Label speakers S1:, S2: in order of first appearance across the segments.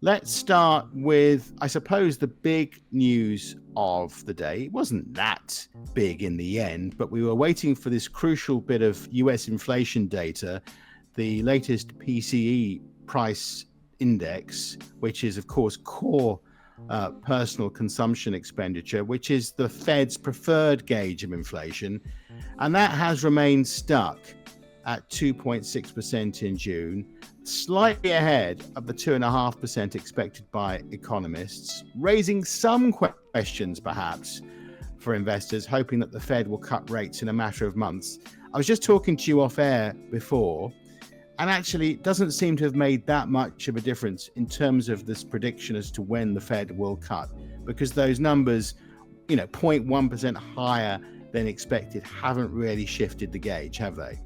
S1: Let's start with, I suppose, the big news of the day. It wasn't that big in the end, but we were waiting for this crucial bit of US inflation data, the latest PCE price index, which is, of course, core personal consumption expenditure, which is the Fed's preferred gauge of inflation. And that has remained stuck at 2.6% in June, slightly ahead of the 2.5% expected by economists, raising some questions perhaps for investors, hoping that the Fed will cut rates in a matter of months. I was just talking to you off air before, and actually it doesn't seem to have made that much of a difference in terms of this prediction as to when the Fed will cut, because those numbers, 0.1% higher than expected, haven't really shifted the gauge, have they?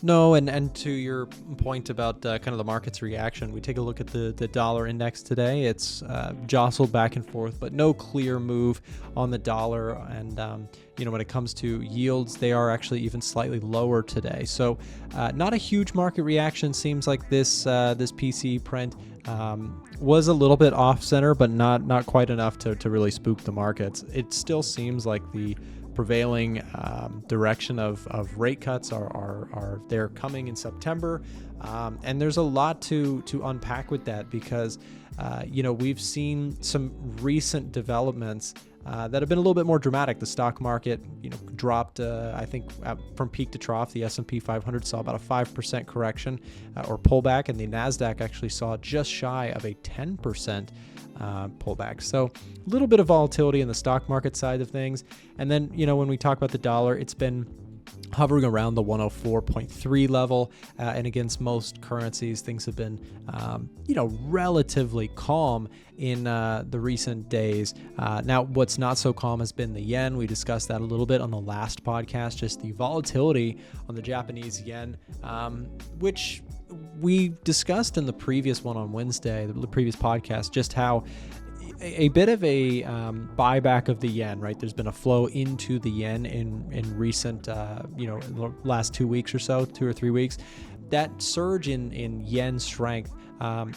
S2: No, and to your point about kind of the market's reaction, we take a look at the dollar index today. It's jostled back and forth, but no clear move on the dollar. And when it comes to yields, they are actually even slightly lower today. So not a huge market reaction. Seems like this PC print was a little bit off center, but not quite enough to really spook the markets. It still seems like the prevailing direction of rate cuts are they're coming in September, and there's a lot to unpack with that because we've seen some recent developments that have been a little bit more dramatic. The stock market dropped I think from peak to trough. The S&P 500 saw about a 5% correction or pullback, and the Nasdaq actually saw just shy of a 10% pullback. So a little bit of volatility in the stock market side of things. And then, when we talk about the dollar, it's been hovering around the 104.3 level, and against most currencies, things have been, relatively calm in the recent days. Now, what's not so calm has been the yen. We discussed that a little bit on the last podcast, just the volatility on the Japanese yen, which we discussed in the previous one on Wednesday, the previous podcast, just how a bit of a buyback of the yen, right? There's been a flow into the yen in recent, last 2 weeks or so, 2 or 3 weeks. That surge in yen strength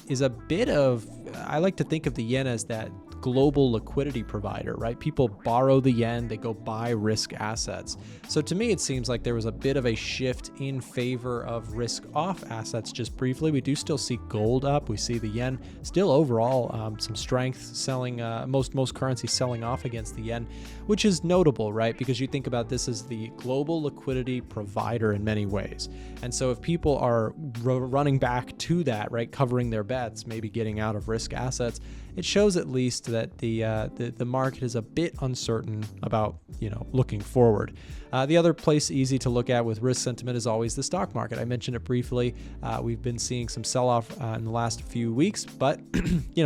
S2: is a bit of, I like to think of the yen as that global liquidity provider, right? People borrow the yen, they go buy risk assets. So to me, it seems like there was a bit of a shift in favor of risk off assets. Just briefly, we do still see gold up. We see the yen still overall some strength, selling most currencies selling off against the yen, which is notable, right? Because you think about this as the global liquidity provider in many ways. And so if people are running back to that, right, covering their bets, maybe getting out of risk assets, it shows at least that the market is a bit uncertain about looking forward. The other place easy to look at with risk sentiment is always the stock market. I mentioned it briefly. We've been seeing some sell-off in the last few weeks, but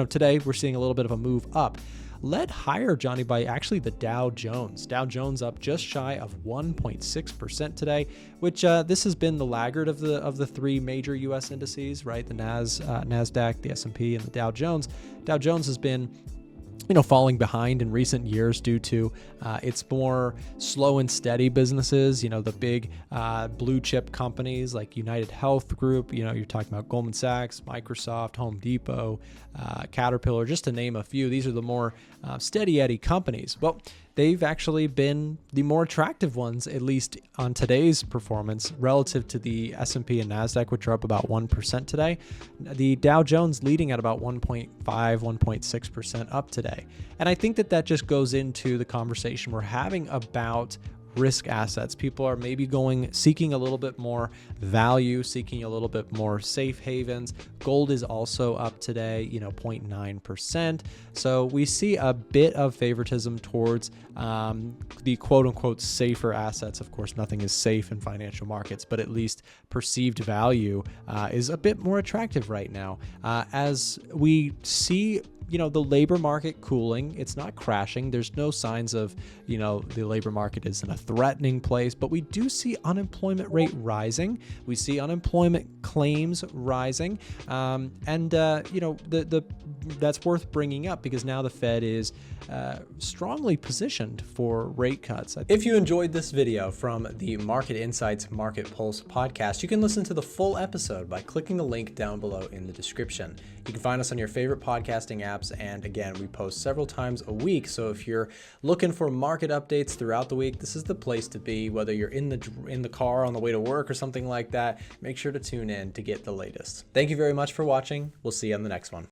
S2: today we're seeing a little bit of a move up. Led higher, Johnny, by actually the Dow Jones. Dow Jones up just shy of 1.6% today, which this has been the laggard of the three major U.S. indices, right? The Nasdaq, the S&P, and the Dow Jones. Dow Jones has been falling behind in recent years due to its more slow and steady businesses, the big blue chip companies like United Health Group, you're talking about Goldman Sachs, Microsoft, Home Depot, Caterpillar, just to name a few. These are the more steady Eddie companies. Well, they've actually been the more attractive ones, at least on today's performance, relative to the S&P and Nasdaq, which are up about 1% today. The Dow Jones leading at about 1.5, 1.6% up today. And I think that just goes into the conversation we're having about risk assets. People are maybe seeking a little bit more value, seeking a little bit more safe havens. Gold is also up today, 0.9%. So we see a bit of favoritism towards the quote unquote safer assets. Of course, nothing is safe in financial markets, but at least perceived value is a bit more attractive right now. As we see the labor market cooling. It's not crashing. There's no signs of, the labor market is in a threatening place, but we do see unemployment rate rising. We see unemployment claims rising. That's worth bringing up because now the Fed is strongly positioned for rate cuts. If you enjoyed this video from the Market Insights Market Pulse podcast, you can listen to the full episode by clicking the link down below in the description. You can find us on your favorite podcasting apps, and again, we post several times a week, so if you're looking for market updates throughout the week, this is the place to be. Whether you're in the car on the way to work or something like that, make sure to tune in to get the latest. Thank you very much for watching. We'll see you on the next one.